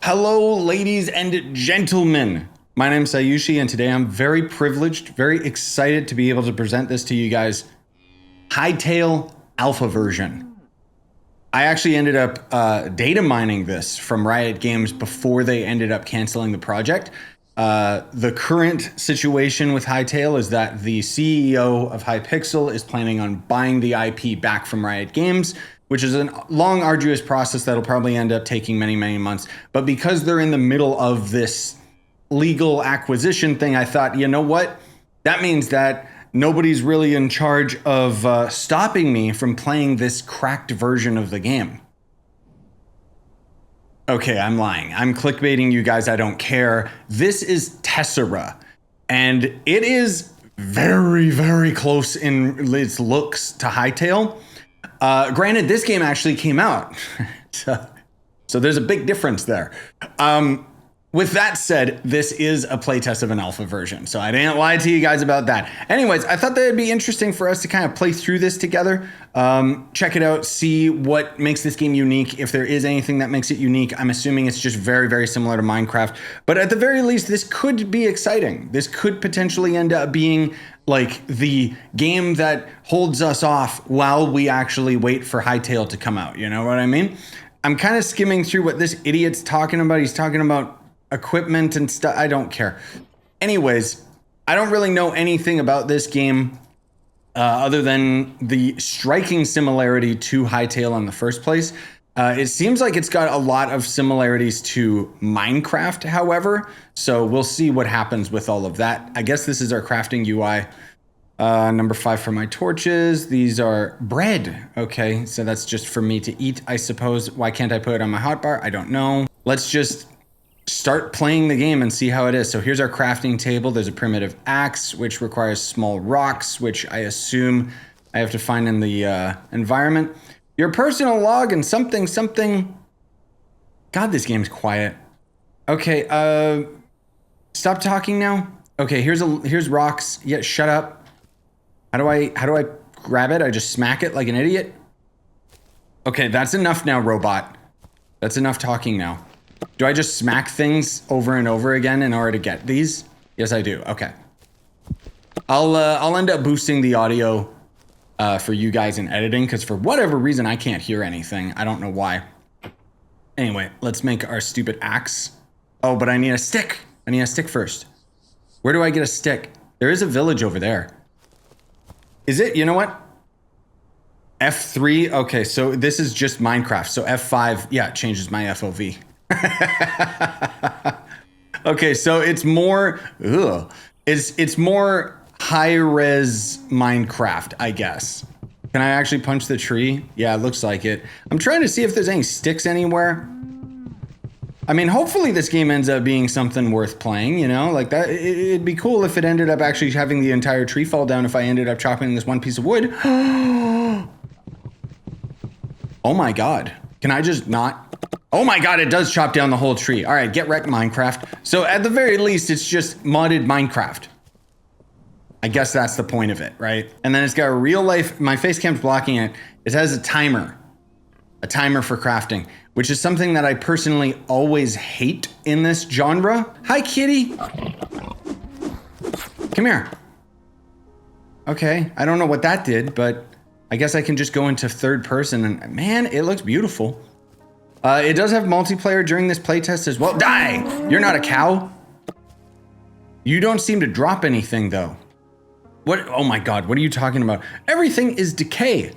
Hello, ladies and gentlemen. My name is Scyushi, and today I'm very privileged, very excited to be able to present this to you guys. Hytale Alpha version. I actually ended up data mining this from Riot Games before they ended up canceling the project. The current situation with Hytale is that the CEO of Hypixel is planning on buying the IP back from Riot Games, which is a long, arduous process that'll probably end up taking many, many months. But because they're in the middle of this legal acquisition thing, I thought, you know what? That means that nobody's really in charge of stopping me from playing this cracked version of the game. Okay, I'm lying. I'm clickbaiting you guys. I don't care. This is Tessera, and it is very, very close in its looks to Hytale. Granted, this game actually came out, so there's a big difference there. With that said, this is a playtest of an alpha version, so I didn't lie to you guys about that. Anyways, I thought that it'd be interesting for us to kind of play through this together, check it out, see what makes this game unique, if there is anything that makes it unique. I'm assuming it's just very, very similar to Minecraft, but at the very least, this could be exciting. This could potentially end up being like the game that holds us off while we actually wait for Hytale to come out. You know what I mean? I'm kind of skimming through what this idiot's talking about. He's talking about equipment and stuff. I don't care. Anyways, I don't really know anything about this game other than the striking similarity to Hytale in the first place. It seems like it's got a lot of similarities to Minecraft, however, so we'll see what happens with all of that. I guess this is our crafting UI. Number 5 for my torches. These are bread. Okay, so that's just for me to eat, I suppose. Why can't I put it on my hotbar? I don't know. Let's just start playing the game and see how it is. So here's our crafting table. There's a primitive axe, which requires small rocks, which I assume I have to find in the environment. Your personal log and something. God, this game's quiet. Okay, stop talking now. Okay, here's rocks. Yeah, shut up. How do I grab it? I just smack it like an idiot. Okay, that's enough now, robot. That's enough talking now. Do I just smack things over and over again in order to get these? Yes, I do. Okay. I'll end up boosting the audio for you guys in editing, because for whatever reason I can't hear anything. I don't know why. Anyway, let's make our stupid axe. Oh, but I need a stick. I need a stick first. Where do I get a stick? There is a village over there. Is it? You know what? F3. Okay, so this is just Minecraft. So F5, yeah, it changes my FOV. Okay, so it's more it's more high-res Minecraft, I guess. Can I actually punch the tree? Yeah, it looks like it. I'm trying to see if there's any sticks anywhere. I mean, hopefully this game ends up being something worth playing, you know? Like that, it'd be cool if it ended up actually having the entire tree fall down if I ended up chopping this one piece of wood. Oh my god. Can I just not? Oh my god, it does chop down the whole tree. All right, get wrecked, Minecraft. So at the very least, it's just modded Minecraft. I guess that's the point of it, right? And then it's got a real life, my face cam's blocking it. It has a timer for crafting, which is something that I personally always hate in this genre. Hi, kitty. Come here. Okay, I don't know what that did, but I guess I can just go into third person and man, it looks beautiful. It does have multiplayer during this playtest as well. Die! You're not a cow. You don't seem to drop anything though. What? Oh my god, what are you talking about? Everything is decay.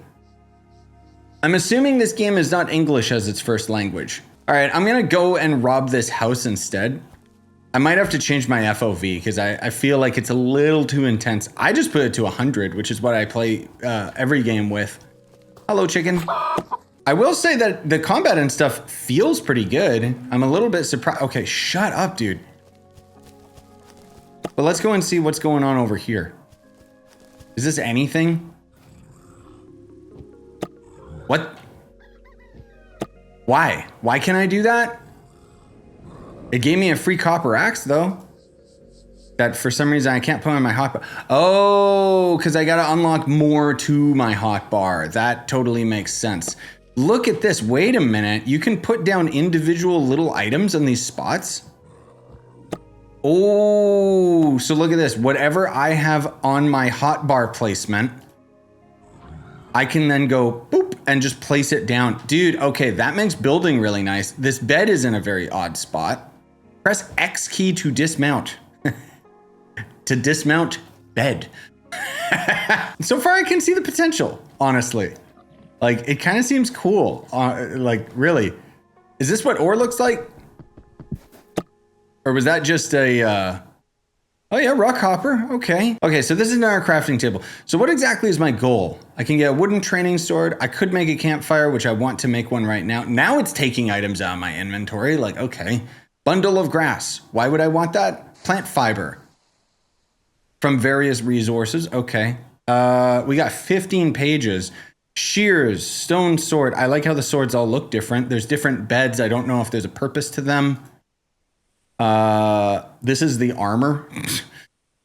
I'm assuming this game is not English as its first language. All right, I'm gonna go and rob this house instead. I might have to change my FOV because I feel like it's a little too intense. I just put it to 100, which is what I play every game with. Hello, chicken. I will say that the combat and stuff feels pretty good. I'm a little bit surprised. Okay, shut up, dude. But let's go and see what's going on over here. Is this anything? What? Why? Why can I do that? It gave me a free copper axe, though. That for some reason I can't put on my hotbar. Oh, because I gotta unlock more to my hotbar. That totally makes sense. Look at this. Wait a minute. You can put down individual little items in these spots. Oh, so look at this. Whatever I have on my hotbar placement, I can then go boop and just place it down. Dude, okay, that makes building really nice. This bed is in a very odd spot. Press X key to dismount. To dismount bed. So far I can see the potential, honestly. Like, it kind of seems cool. Like, really. Is this what ore looks like? Or was that just a, oh yeah, rock hopper, okay. Okay, so this is not our crafting table. So what exactly is my goal? I can get a wooden training sword. I could make a campfire, which I want to make one right now. Now it's taking items out of my inventory, like, okay. Bundle of grass, why would I want that? Plant fiber. From various resources, okay. We got 15 pages. Shears, stone sword. I like how the swords all look different. There's different beds. I don't know if there's a purpose to them. This is the armor.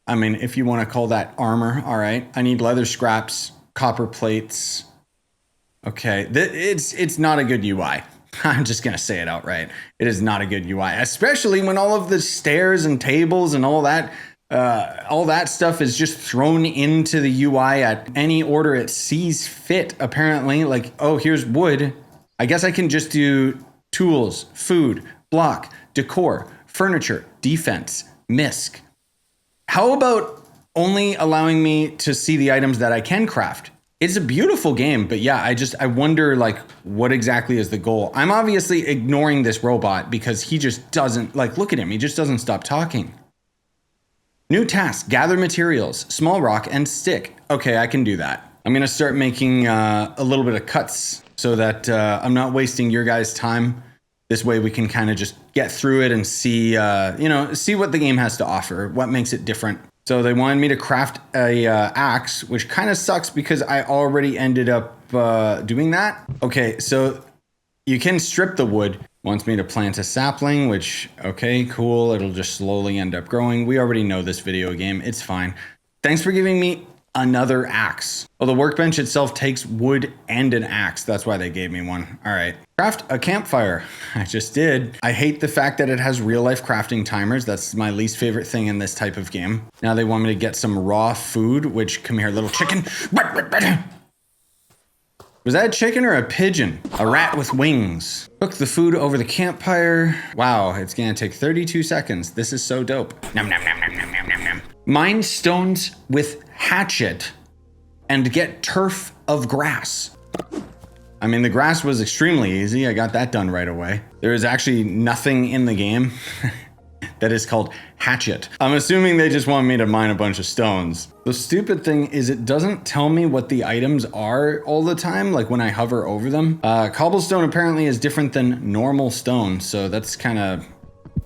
I mean, if you want to call that armor, all right. I need leather scraps, copper plates. Okay, it's not a good UI. I'm just gonna say it outright. It is not a good UI, especially when all of the stairs and tables and all that stuff is just thrown into the UI at any order it sees fit. Apparently, like, oh, here's wood. I guess I can just do tools, food, block, decor, furniture, defense, misc. How about only allowing me to see the items that I can craft? It's a beautiful game, but yeah, I wonder, like, what exactly is the goal? I'm obviously ignoring this robot because he just doesn't, like, look at him. He just doesn't stop talking. New task, gather materials, small rock and stick. Okay, I can do that. I'm gonna start making a little bit of cuts so that I'm not wasting your guys' time. This way we can kind of just get through it and see, see what the game has to offer, what makes it different. So they wanted me to craft a axe, which kind of sucks because I already ended up doing that. Okay, so you can strip the wood. Wants me to plant a sapling, which, okay, cool. It'll just slowly end up growing. We already know this video game. It's fine. Thanks for giving me another axe. Well, the workbench itself takes wood and an axe. That's why they gave me one. All right. Craft a campfire. I just did. I hate the fact that it has real life crafting timers. That's my least favorite thing in this type of game. Now they want me to get some raw food, which, come here, little chicken. Was that a chicken or a pigeon? A rat with wings. Cook the food over the campfire. Wow, it's gonna take 32 seconds. This is so dope. Nom, nom, nom, nom, nom, nom, nom, nom. Mine stones with hatchet and get turf of grass. I mean, the grass was extremely easy. I got that done right away. There is actually nothing in the game that is called hatchet. I'm assuming they just want me to mine a bunch of stones. The stupid thing is it doesn't tell me what the items are all the time, like when I hover over them. Cobblestone apparently is different than normal stone, so that's kind of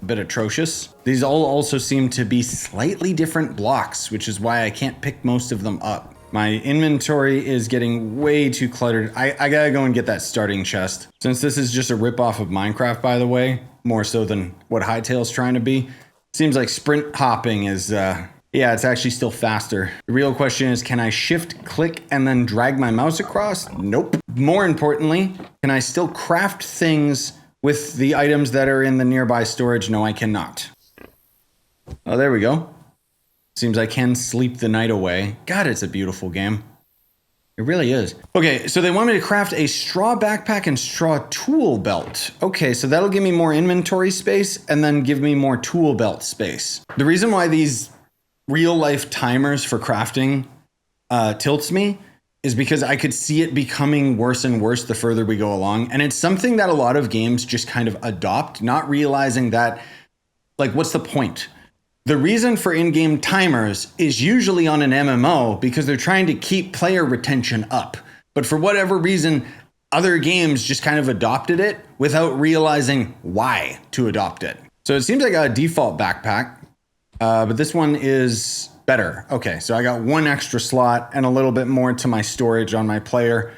a bit atrocious. These all also seem to be slightly different blocks, which is why I can't pick most of them up. My inventory is getting way too cluttered. I gotta go and get that starting chest. Since this is just a ripoff of Minecraft, by the way, more so than what Hytale's trying to be, seems like sprint hopping is, yeah, it's actually still faster. The real question is, can I shift, click, and then drag my mouse across? Nope. More importantly, can I still craft things with the items that are in the nearby storage? No, I cannot. Oh, there we go. Seems I can sleep the night away. God, it's a beautiful game. It really is. Okay, so they want me to craft a straw backpack and straw tool belt. Okay, so that'll give me more inventory space and then give me more tool belt space. The reason why these real life timers for crafting tilts me is because I could see it becoming worse and worse the further we go along. And it's something that a lot of games just kind of adopt, not realizing that, like, what's the point? The reason for in-game timers is usually on an MMO because they're trying to keep player retention up. But for whatever reason, other games just kind of adopted it without realizing why to adopt it. So it seems I got a default backpack, but this one is better. Okay, so I got one extra slot and a little bit more to my storage on my player.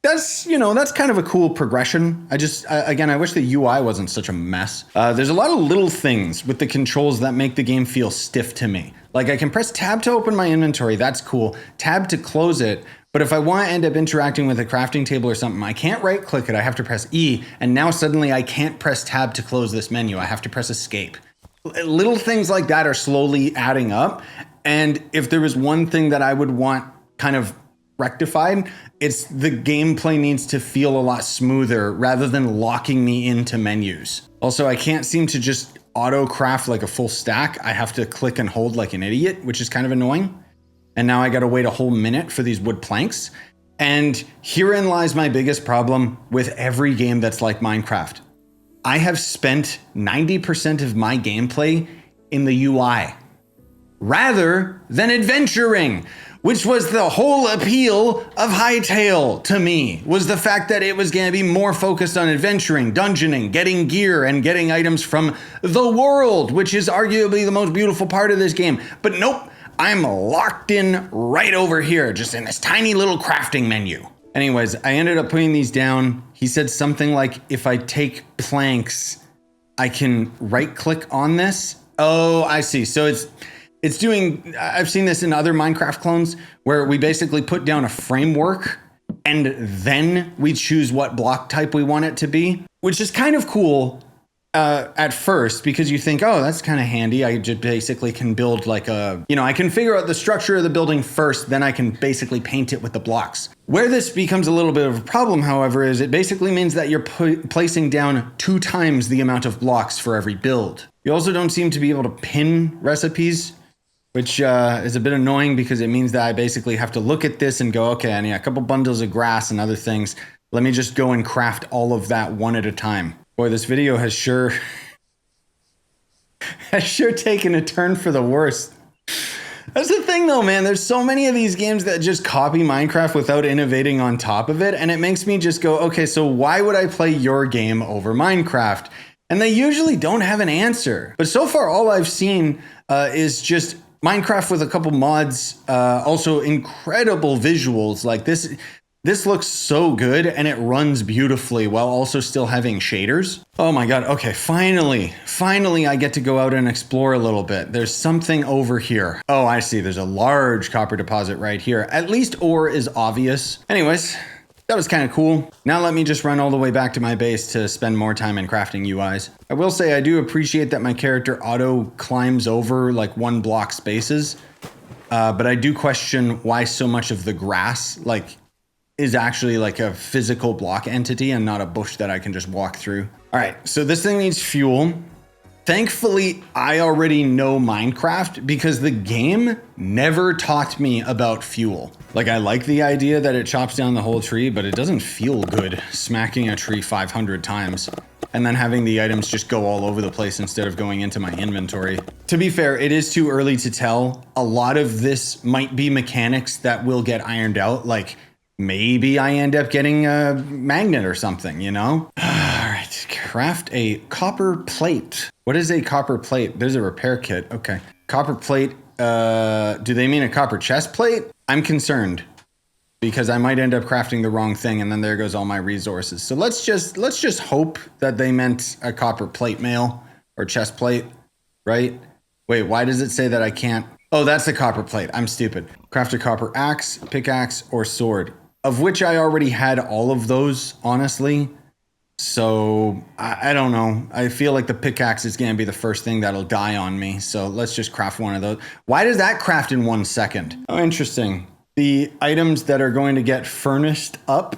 That's, that's kind of a cool progression. Again, I wish the UI wasn't such a mess. There's a lot of little things with the controls that make the game feel stiff to me. Like I can press tab to open my inventory, that's cool. Tab to close it, But if I want to end up interacting with a crafting table or something, I can't right click it. I have to press E. And now suddenly I can't press tab to close this menu. I have to press escape. Little things like that are slowly adding up. And if there was one thing that I would want kind of rectified, it's the gameplay needs to feel a lot smoother rather than locking me into menus. Also, I can't seem to just auto craft like a full stack. I have to click and hold like an idiot, which is kind of annoying. And now I gotta wait a whole minute for these wood planks. And herein lies my biggest problem with every game that's like Minecraft. I have spent 90% of my gameplay in the UI rather than adventuring, which was the whole appeal of Hytale to me, was the fact that it was gonna be more focused on adventuring, dungeoning, getting gear, and getting items from the world, which is arguably the most beautiful part of this game. But nope, I'm locked in right over here, just in this tiny little crafting menu. Anyways, I ended up putting these down. He said something like, if I take planks, I can right click on this. Oh, I see. So it's doing, I've seen this in other Minecraft clones where we basically put down a framework and then we choose what block type we want it to be, which is kind of cool at first, because you think, oh, that's kind of handy. I just basically can build like a, I can figure out the structure of the building first, then I can basically paint it with the blocks. Where this becomes a little bit of a problem, however, is it basically means that you're placing down 2 times the amount of blocks for every build. You also don't seem to be able to pin recipes, which is a bit annoying because it means that I basically have to look at this and go, okay, I need a couple bundles of grass and other things. Let me just go and craft all of that one at a time. Boy, this video has sure taken a turn for the worse. That's the thing though, man. There's so many of these games that just copy Minecraft without innovating on top of it. And it makes me just go, okay, so why would I play your game over Minecraft? And they usually don't have an answer. But so far, all I've seen is just Minecraft with a couple mods, also incredible visuals like this. This looks so good and it runs beautifully while also still having shaders. Oh my God. Okay, finally I get to go out and explore a little bit. There's something over here. Oh, I see. There's a large copper deposit right here. At least ore is obvious. Anyways, that was kind of cool. Now let me just run all the way back to my base to spend more time in crafting UIs. I will say I do appreciate that my character auto climbs over like 1 block spaces, but I do question why so much of the grass is actually like a physical block entity and not a bush that I can just walk through. All right, so this thing needs fuel. Thankfully, I already know Minecraft because the game never taught me about fuel. Like, I like the idea that it chops down the whole tree, but it doesn't feel good smacking a tree 500 times and then having the items just go all over the place instead of going into my inventory. To be fair, it is too early to tell. A lot of this might be mechanics that will get ironed out, like maybe I end up getting a magnet or something, All right, craft a copper plate. What is a copper plate? There's a repair kit. Okay. Copper plate. Do they mean a copper chest plate? I'm concerned because I might end up crafting the wrong thing and then there goes all my resources. So let's just hope that they meant a copper plate mail or chest plate, right? Wait, why does it say that I can't? Oh, that's a copper plate. I'm stupid. Craft a copper axe, pickaxe, or sword. Of which I already had all of those, honestly. So, I don't know. I feel like the pickaxe is going to be the first thing that'll die on me. So let's just craft one of those. Why does that craft in 1 second? Oh, interesting. The items that are going to get furnished up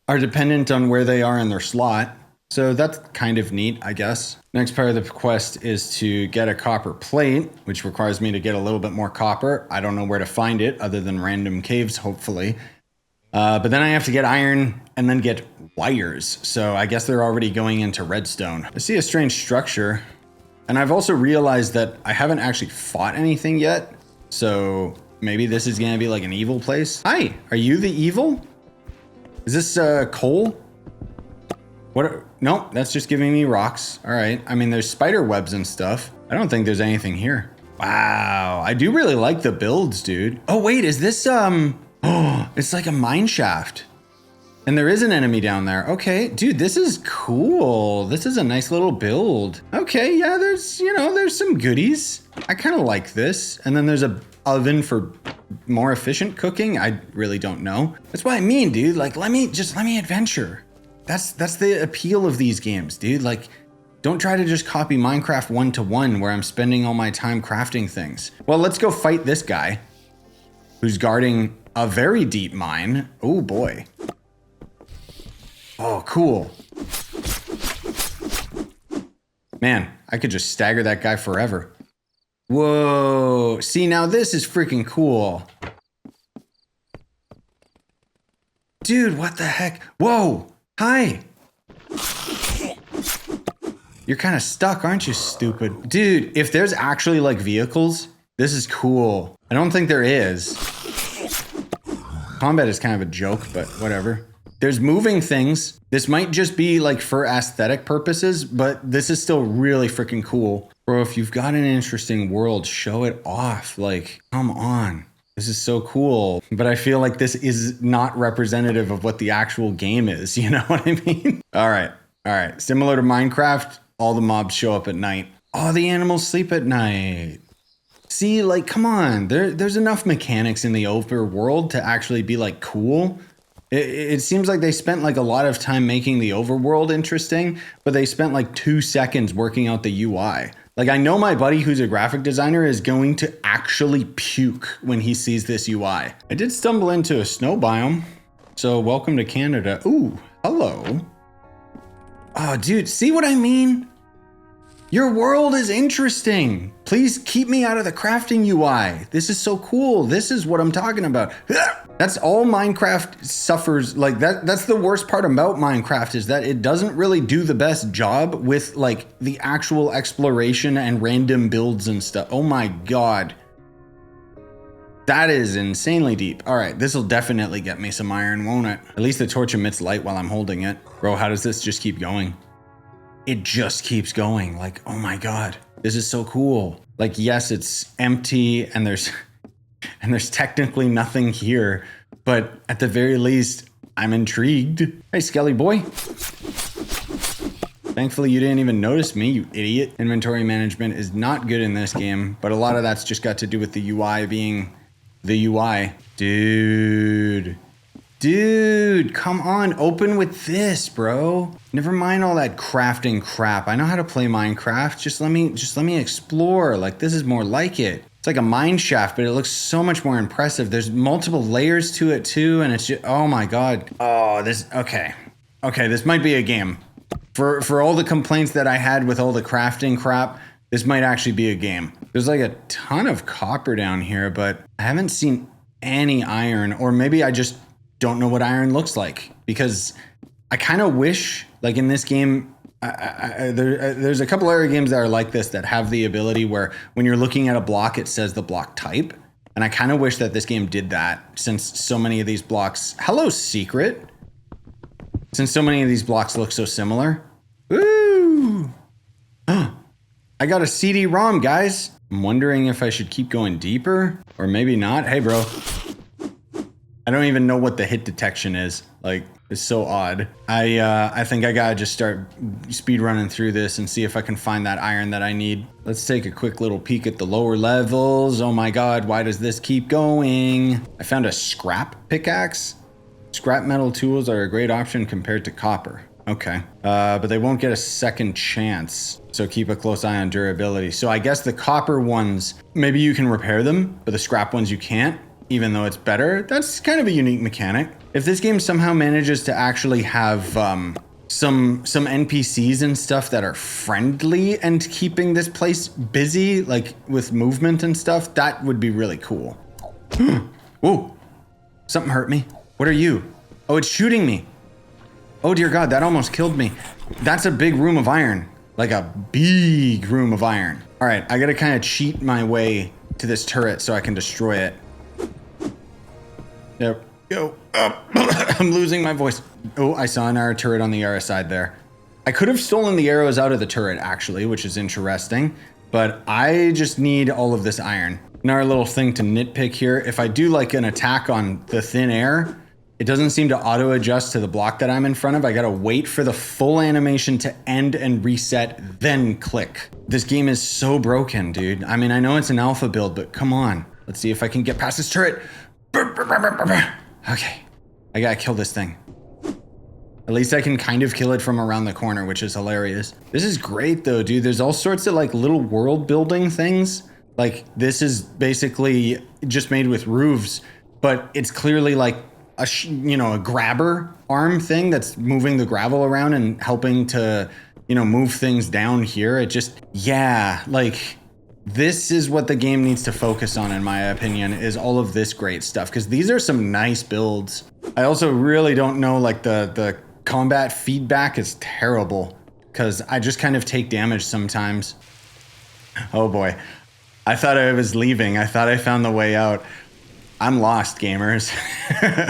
are dependent on where they are in their slot. So that's kind of neat, I guess. Next part of the quest is to get a copper plate, which requires me to get a little bit more copper. I don't know where to find it other than random caves, hopefully. But then I have to get iron and then get wires. So I guess they're already going into redstone. I see a strange structure. And I've also realized that I haven't actually fought anything yet. So maybe this is going to be like an evil place. Hi, are you the evil? Is this coal? Nope, that's just giving me rocks. All right. I mean, there's spider webs and stuff. I don't think there's anything here. Wow, I do really like the builds, dude. Oh, wait, is this, oh, it's like a mine shaft. And there is an enemy down there. Okay, dude, this is cool. This is a nice little build. Okay, yeah, there's some goodies. I kind of like this. And then there's a oven for more efficient cooking? I really don't know. That's what I mean, dude. Like, let me adventure. That's the appeal of these games, dude. Like, don't try to just copy Minecraft 1-to-1 where I'm spending all my time crafting things. Well, let's go fight this guy who's guarding a very deep mine. Oh boy. Oh, cool. Man, I could just stagger that guy forever. Whoa. See, now this is freaking cool. Dude, what the heck? Whoa. Hi. You're kind of stuck, aren't you, stupid? Dude, if there's actually like vehicles, this is cool. I don't think there is. Combat is kind of a joke, but whatever. There's moving things. This might just be like for aesthetic purposes, but this is still really freaking cool. Bro, if you've got an interesting world, show it off. Like, come on. This is so cool. But I feel like this is not representative of what the actual game is. You know what I mean? All right. Similar to Minecraft, all the mobs show up at night. All the animals sleep at night. See, like, come on. There's enough mechanics in the overworld to actually be like cool. It seems like they spent like a lot of time making the overworld interesting, but they spent like 2 seconds working out the UI. Like, I know my buddy who's a graphic designer is going to actually puke when he sees this UI. I did stumble into a snow biome, so welcome to Canada. Ooh, hello. Oh, dude, see what I mean? Your world is interesting. Please keep me out of the crafting UI. This is so cool. This is what I'm talking about. That's all Minecraft suffers. Like that's the worst part about Minecraft is that it doesn't really do the best job with like the actual exploration and random builds and stuff. Oh my God. That is insanely deep. All right, this will definitely get me some iron, won't it? At least the torch emits light while I'm holding it. Bro, how does this just keep going? It just keeps going. Like, oh my God, this is so cool. Like, yes, it's empty and there's technically nothing here, but at the very least, I'm intrigued. Hey, Skelly boy. Thankfully, you didn't even notice me, you idiot. Inventory management is not good in this game, but a lot of that's just got to do with the UI being the UI. Dude, come on, open with this, bro. Never mind all that crafting crap. I know how to play Minecraft. Just let me explore. Like, this is more like it. It's like a mine shaft, but it looks so much more impressive. There's multiple layers to it too, and it's just, oh my God. Oh, okay, this might be a game. For all the complaints that I had with all the crafting crap, this might actually be a game. There's like a ton of copper down here, but I haven't seen any iron, or maybe I just don't know what iron looks like, because I kind of wish, like in this game, there's a couple other games that are like this that have the ability where when you're looking at a block, it says the block type. And I kind of wish that this game did that, since so many of these blocks, hello secret, since so many of these blocks look so similar. Woo! I got a CD-ROM, guys. I'm wondering if I should keep going deeper or maybe not. Hey, bro. I don't even know what the hit detection is. Like, it's so odd. I think I gotta just start speed running through this and see if I can find that iron that I need. Let's take a quick little peek at the lower levels. Oh my God, why does this keep going? I found a scrap pickaxe. Scrap metal tools are a great option compared to copper. Okay, but they won't get a second chance. So keep a close eye on durability. So I guess the copper ones, maybe you can repair them, but the scrap ones you can't, even though it's better. That's kind of a unique mechanic. If this game somehow manages to actually have some NPCs and stuff that are friendly and keeping this place busy, like with movement and stuff, that would be really cool. Whoa, something hurt me. What are you? Oh, it's shooting me. Oh dear God, that almost killed me. That's a big room of iron, like a big room of iron. All right, I gotta kind of cheat my way to this turret so I can destroy it. There we go. I'm losing my voice. Oh, I saw an arrow turret on the other side there. I could have stolen the arrows out of the turret actually, which is interesting, but I just need all of this iron. Another little thing to nitpick here. If I do like an attack on the thin air, it doesn't seem to auto adjust to the block that I'm in front of. I gotta wait for the full animation to end and reset, then click. This game is so broken, dude. I mean, I know it's an alpha build, but come on. Let's see if I can get past this turret. Okay, I gotta kill this thing. At least I can kind of kill it from around the corner, which is hilarious. This is great though, dude. There's all sorts of like little world building things. Like this is basically just made with roofs, but it's clearly like a grabber arm thing that's moving the gravel around and helping to, move things down here. It just, yeah, like this is what the game needs to focus on, in my opinion, is all of this great stuff. Because these are some nice builds. I also really don't know, like the combat feedback is terrible because I just kind of take damage sometimes. Oh boy. I thought I was leaving. I thought I found the way out. I'm lost, gamers.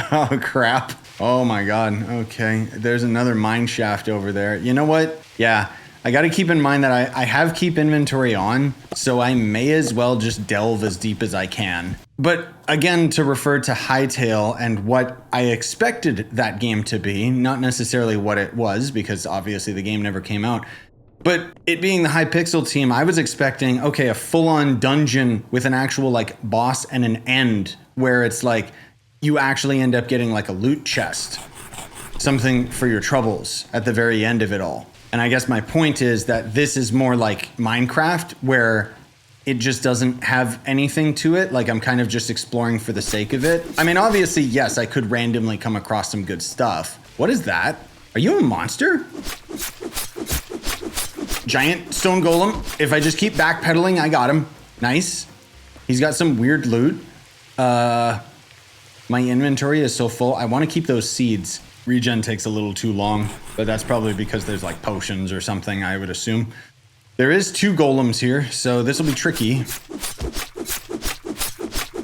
Oh, crap. Oh, my God. Okay. There's another mine shaft over there. You know what? Yeah. I got to keep in mind that I have keep inventory on, so I may as well just delve as deep as I can. But again, to refer to Hytale and what I expected that game to be, not necessarily what it was, because obviously the game never came out. But it being the Hypixel team, I was expecting, okay, a full-on dungeon with an actual like boss and an end where it's like you actually end up getting like a loot chest, something for your troubles at the very end of it all. And I guess my point is that this is more like Minecraft, where it just doesn't have anything to it. Like I'm kind of just exploring for the sake of it. I mean, obviously, yes, I could randomly come across some good stuff. What is that? Are you a monster? Giant stone golem. If I just keep backpedaling, I got him. Nice. He's got some weird loot. My inventory is so full. I want to keep those seeds. Regen takes a little too long, but that's probably because there's like potions or something, I would assume. There is 2 golems here, so this will be tricky.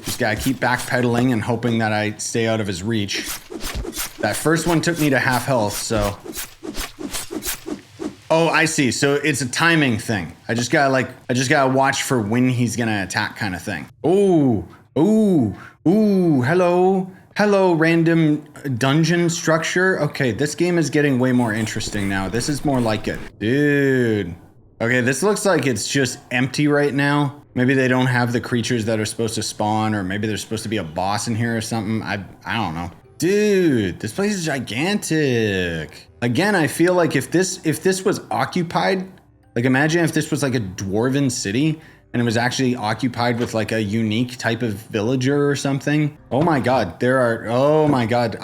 Just gotta keep backpedaling and hoping that I stay out of his reach. That first one took me to half health, so... Oh, I see. So it's a timing thing. I just gotta watch for when he's gonna attack kind of thing. Ooh, hello. Hello, random dungeon structure. Okay, this game is getting way more interesting now. This is more like it. Dude. Okay, this looks like it's just empty right now. Maybe they don't have the creatures that are supposed to spawn, or maybe there's supposed to be a boss in here or something. I don't know. Dude, this place is gigantic. Again, I feel like if this was occupied, like imagine if this was like a dwarven city and it was actually occupied with like a unique type of villager or something. Oh my God, oh my God.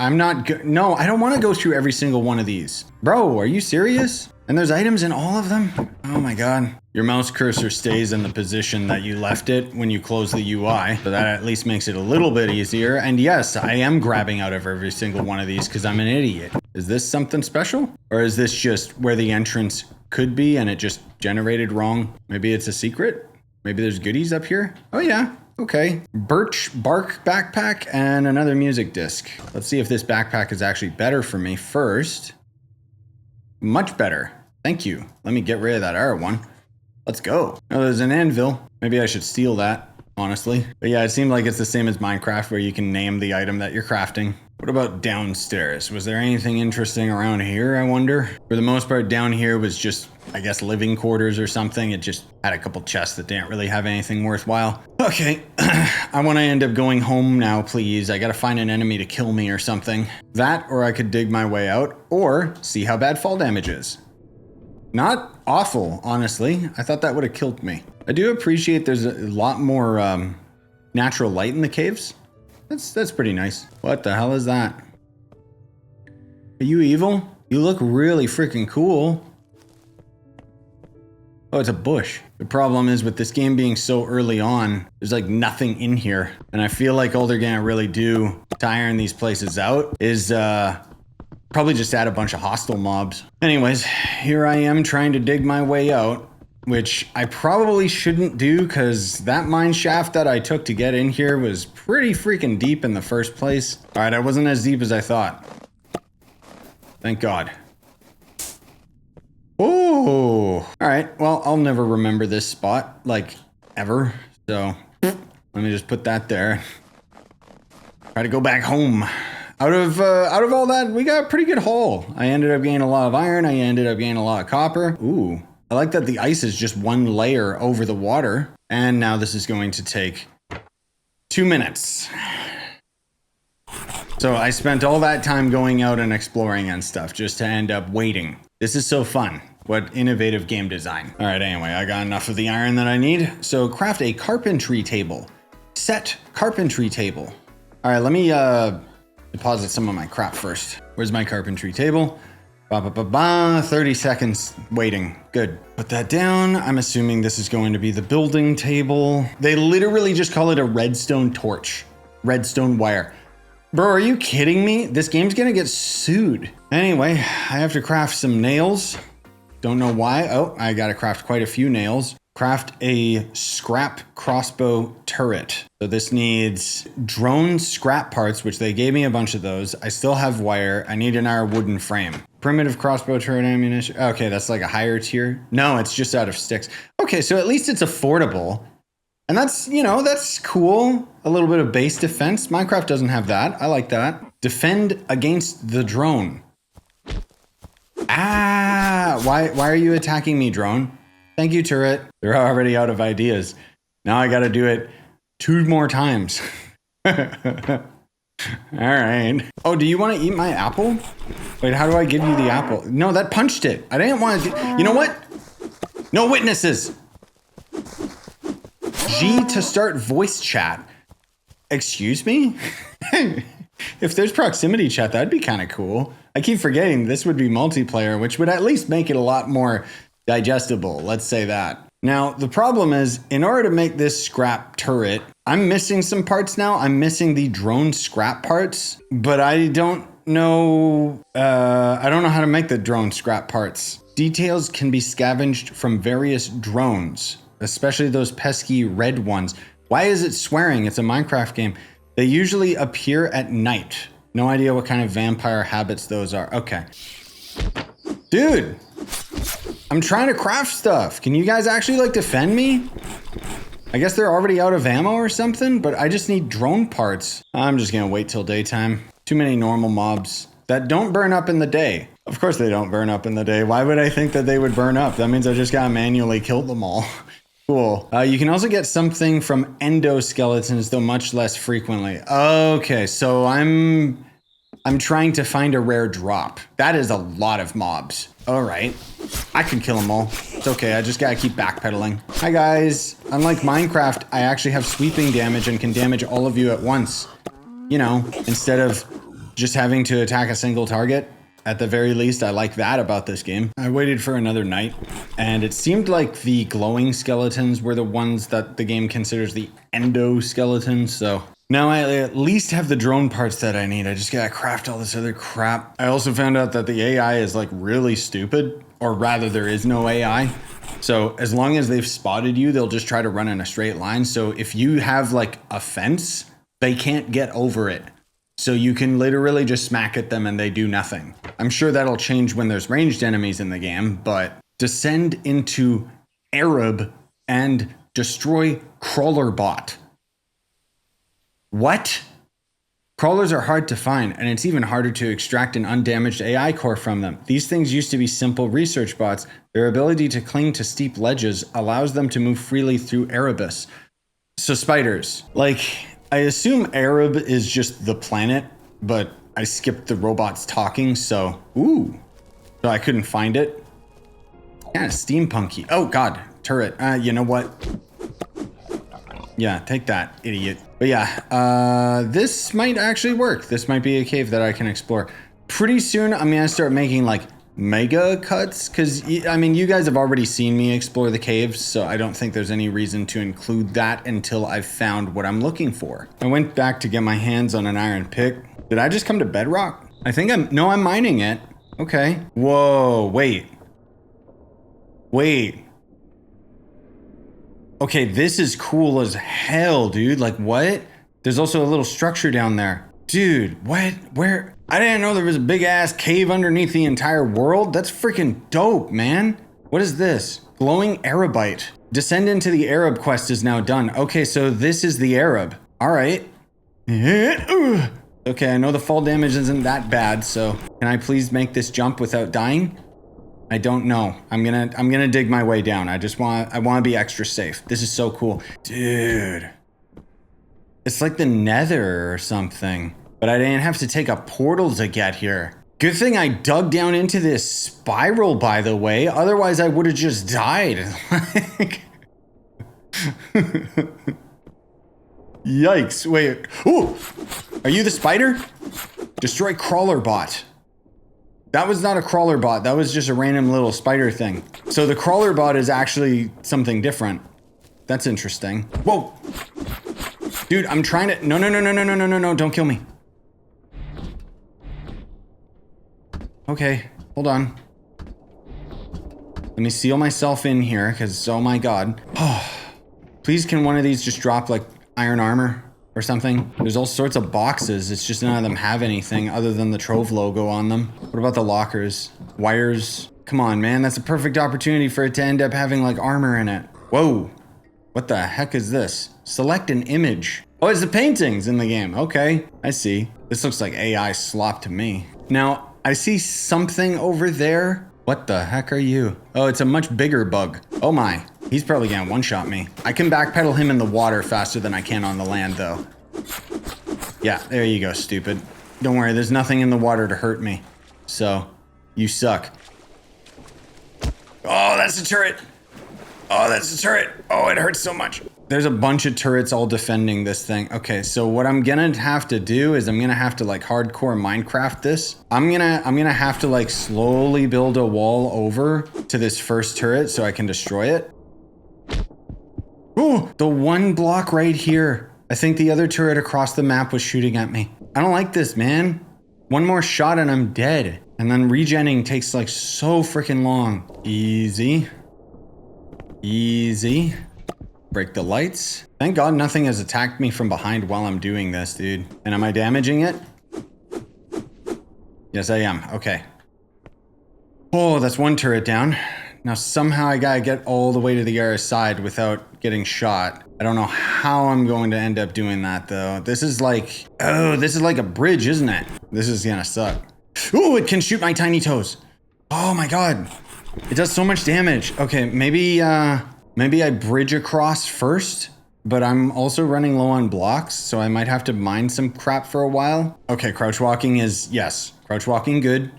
No, I don't want to go through every single one of these. Bro, are you serious? And there's items in all of them? Oh my God. Your mouse cursor stays in the position that you left it when you close the UI. So that at least makes it a little bit easier. And yes, I am grabbing out of every single one of these because I'm an idiot. Is this something special? Or is this just where the entrance could be and it just generated wrong? Maybe it's a secret? Maybe there's goodies up here? Oh yeah, okay. Birch bark backpack and another music disc. Let's see if this backpack is actually better for me first. Much better. Thank you. Let me get rid of that R1. Let's go. Oh, there's an anvil. Maybe I should steal that, honestly. But yeah, it seemed like it's the same as Minecraft where you can name the item that you're crafting. What about downstairs? Was there anything interesting around here, I wonder? For the most part, down here was just, I guess, living quarters or something. It just had a couple chests that didn't really have anything worthwhile. Okay, I want to end up going home now, please. I gotta find an enemy to kill me or something. That, or I could dig my way out, or see how bad fall damage is. Not awful, honestly. I thought that would have killed me. I do appreciate there's a lot more natural light in the caves. That's pretty nice. What the hell is that? Are you evil? You look really freaking cool. Oh, it's a bush. The problem is with this game being so early on, there's like nothing in here. And I feel like all they're gonna really do to iron these places out is probably just add a bunch of hostile mobs. Anyways, here I am trying to dig my way out, which I probably shouldn't do because that mine shaft that I took to get in here was pretty freaking deep in the first place. All right, I wasn't as deep as I thought. Thank God. Oh, all right. Well, I'll never remember this spot, like, ever. So let me just put that there. Try to go back home. Out of all that, we got a pretty good haul. I ended up gaining a lot of iron. I ended up gaining a lot of copper. Ooh, I like that the ice is just one layer over the water. And now this is going to take 2 minutes. So I spent all that time going out and exploring and stuff just to end up waiting. This is so fun. What innovative game design. All right, anyway, I got enough of the iron that I need. So craft a carpentry table. Set carpentry table. All right, let me deposit some of my crap first. Where's my carpentry table? 30 seconds waiting. Good. Put that down. I'm assuming this is going to be the building table. They literally just call it a redstone torch. Redstone wire. Bro, are you kidding me? This game's gonna get sued. Anyway, I have to craft some nails. Don't know why. Oh, I gotta craft quite a few nails. Craft a scrap crossbow turret. So this needs drone scrap parts, which they gave me a bunch of those. I still have wire. I need an iron wooden frame. Primitive crossbow turret ammunition. Okay, that's like a higher tier. No, it's just out of sticks. Okay, so at least it's affordable. And that's, you know, that's cool. A little bit of base defense. Minecraft doesn't have that. I like that. Defend against the drone. Ah, why are you attacking me, drone? Thank you, turret. They're already out of ideas. Now I gotta do it 2 more times. All right. Oh, do you want to eat my apple? Wait, how do I give you the apple? No, that punched it. I didn't want to. You know what? No witnesses. G to start voice chat. Excuse me? If there's proximity chat, that'd be kind of cool. I keep forgetting this would be multiplayer, which would at least make it a lot more digestible. Let's say that. Now, the problem is, in order to make this scrap turret, I'm missing some parts now. I'm missing the drone scrap parts, but I don't know how to make the drone scrap parts. Details can be scavenged from various drones, especially those pesky red ones. Why is it swearing? It's a Minecraft game. They usually appear at night. No idea what kind of vampire habits those are. Okay. Dude, I'm trying to craft stuff. Can you guys actually like defend me? I guess they're already out of ammo or something, but I just need drone parts. I'm just gonna wait till daytime. Too many normal mobs that don't burn up in the day. Of course they don't burn up in the day. Why would I think that they would burn up? That means I just gotta manually kill them all. Cool. You can also get something from endoskeletons, though much less frequently. Okay, so I'm trying to find a rare drop. That is a lot of mobs. All right, I can kill them all. It's okay, I just gotta keep backpedaling. Hi guys, unlike Minecraft, I actually have sweeping damage and can damage all of you at once. You know, instead of just having to attack a single target. At the very least, I like that about this game. I waited for another night, and it seemed like the glowing skeletons were the ones that the game considers the endoskeletons, so now I at least have the drone parts that I need. I just gotta craft all this other crap. I also found out that the AI is like really stupid, or rather there is no AI. So as long as they've spotted you, they'll just try to run in a straight line. So if you have like a fence, they can't get over it. So you can literally just smack at them and they do nothing. I'm sure that'll change when there's ranged enemies in the game, but descend into Erebus and destroy Crawler Bot. What? Crawlers are hard to find, and it's even harder to extract an undamaged AI core from them. These things used to be simple research bots. Their ability to cling to steep ledges allows them to move freely through Erebus. So spiders, like, I assume Arab is just the planet, but I skipped the robots talking, so so I couldn't find it. Kind of steampunky. Oh god, turret. You know what? Yeah, take that, idiot. But yeah, this might actually work. This might be a cave that I can explore. Pretty soon, I'm gonna start making like mega cuts, because I mean, you guys have already seen me explore the caves, so I don't think there's any reason to include that until I've found what I'm looking for. I went back to get my hands on an iron pick. Did I just come to bedrock? I think I'm mining it. Okay. Whoa, wait. Okay, this is cool as hell, dude. Like, what? There's also a little structure down there. Dude, what? Where? I didn't know there was a big ass cave underneath the entire world. That's freaking dope, man. What is this? Glowing Arabite. Descend into the Arab quest is now done. Okay, so this is the Arab. All right. Okay, I know the fall damage isn't that bad, so can I please make this jump without dying? I don't know. I'm gonna dig my way down. I want to be extra safe. This is so cool. Dude. It's like the Nether or something. But I didn't have to take a portal to get here. Good thing I dug down into this spiral, by the way. Otherwise, I would have just died. Yikes. Wait. Ooh! Are you the spider? Destroy crawler bot. That was not a crawler bot. That was just a random little spider thing. So the crawler bot is actually something different. That's interesting. Whoa! Dude, I'm trying to... No, no, no, no, no, no, no, no, no. Don't kill me. Okay, hold on. Let me seal myself in here, because, oh my god. Please, can one of these just drop, like, iron armor or something? There's all sorts of boxes. It's just none of them have anything other than the Trove logo on them. What about the lockers? Wires? Come on, man. That's a perfect opportunity for it to end up having, like, armor in it. Whoa. What the heck is this? Select an image. Oh, it's the paintings in the game. Okay, I see. This looks like AI slop to me. Now, I see something over there. What the heck are you? Oh, it's a much bigger bug. Oh my, he's probably gonna one-shot me. I can backpedal him in the water faster than I can on the land though. Yeah, there you go, stupid. Don't worry, there's nothing in the water to hurt me. So, you suck. Oh, that's a turret. Oh, that's a turret. Oh, it hurts so much. There's a bunch of turrets all defending this thing. Okay, so what I'm gonna have to do is I'm gonna have to like hardcore Minecraft this. I'm gonna have to like slowly build a wall over to this first turret so I can destroy it. Ooh, the one block right here. I think the other turret across the map was shooting at me. I don't like this, man. One more shot and I'm dead. And then regenning takes like so freaking long. Easy. Easy. Break the lights. Thank God nothing has attacked me from behind while I'm doing this, dude. And am I damaging it? Yes, I am. Okay. Oh, that's one turret down. Now somehow I gotta get all the way to the other side without getting shot. I don't know how I'm going to end up doing that though. This is like, oh, this is like a bridge, isn't it? This is gonna suck. Ooh, it can shoot my tiny toes. Oh my God. It does so much damage. Okay, maybe I bridge across first, but I'm also running low on blocks, so I might have to mine some crap for a while. Okay, crouch walking is, yes, crouch walking good.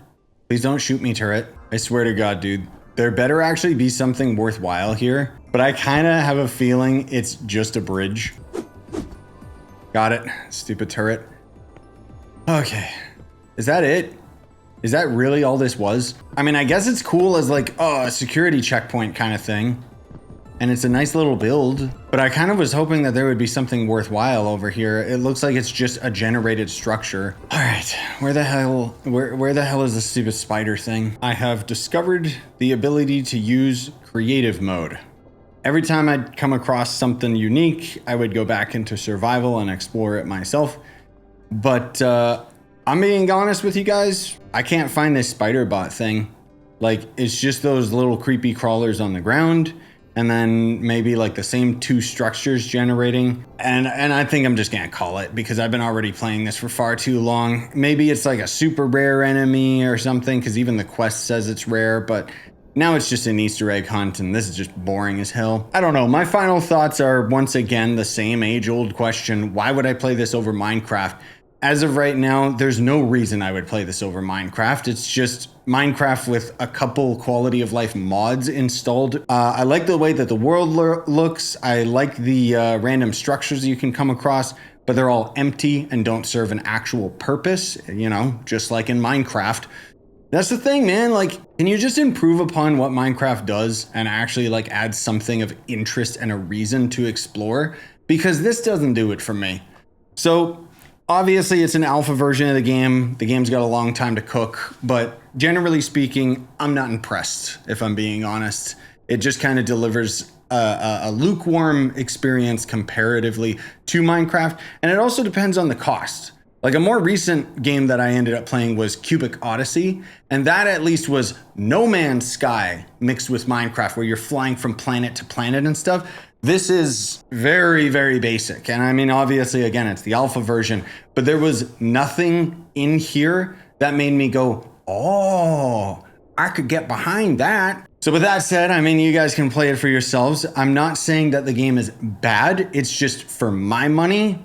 Please don't shoot me, turret. I swear to God, dude. There better actually be something worthwhile here, but I kind of have a feeling it's just a bridge. Got it, stupid turret. Okay, is that it? Is that really all this was? I mean, I guess it's cool as like, oh, a security checkpoint kind of thing. And it's a nice little build, but I kind of was hoping that there would be something worthwhile over here. It looks like it's just a generated structure. All right, where the hell is the stupid spider thing? I have discovered the ability to use creative mode. Every time I'd come across something unique, I would go back into survival and explore it myself. But I'm being honest with you guys, I can't find this spider bot thing. Like, it's just those little creepy crawlers on the ground. And then maybe like the same two structures generating. And I think I'm just gonna call it because I've been already playing this for far too long. Maybe it's like a super rare enemy or something because even the quest says it's rare, but now it's just an Easter egg hunt and this is just boring as hell. I don't know, my final thoughts are once again the same age-old question. Why would I play this over Minecraft? As of right now, there's no reason I would play this over Minecraft. It's just Minecraft with a couple quality of life mods installed. I like the way that the world looks. I like the random structures you can come across, but they're all empty and don't serve an actual purpose, you know, just like in Minecraft. That's the thing, man. Like, can you just improve upon what Minecraft does and actually like add something of interest and a reason to explore? Because this doesn't do it for me. So, obviously, it's an alpha version of the game. The game's got a long time to cook, but generally speaking, I'm not impressed, if I'm being honest. It just kind of delivers a lukewarm experience comparatively to Minecraft, and it also depends on the cost. Like a more recent game that I ended up playing was Cubic Odyssey, and that at least was No Man's Sky mixed with Minecraft, where you're flying from planet to planet and stuff. This is very, very basic. And I mean, obviously, again, it's the alpha version, but there was nothing in here that made me go, oh, I could get behind that. So with that said, I mean, you guys can play it for yourselves. I'm not saying that the game is bad. It's just for my money,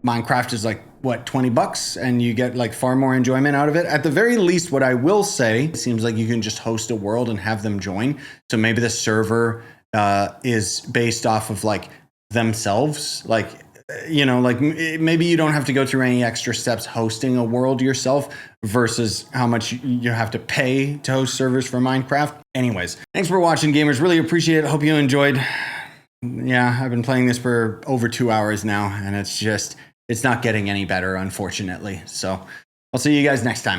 Minecraft is like, what, $20, and you get like far more enjoyment out of it. At the very least, what I will say, it seems like you can just host a world and have them join. So maybe the server is based off of like themselves, like, you know, like maybe you don't have to go through any extra steps hosting a world yourself versus how much you have to pay to host servers for Minecraft. Anyways, thanks for watching, gamers. Really appreciate it. Hope you enjoyed. Yeah, I've been playing this for over 2 hours now, and it's not getting any better, unfortunately. So I'll see you guys next time.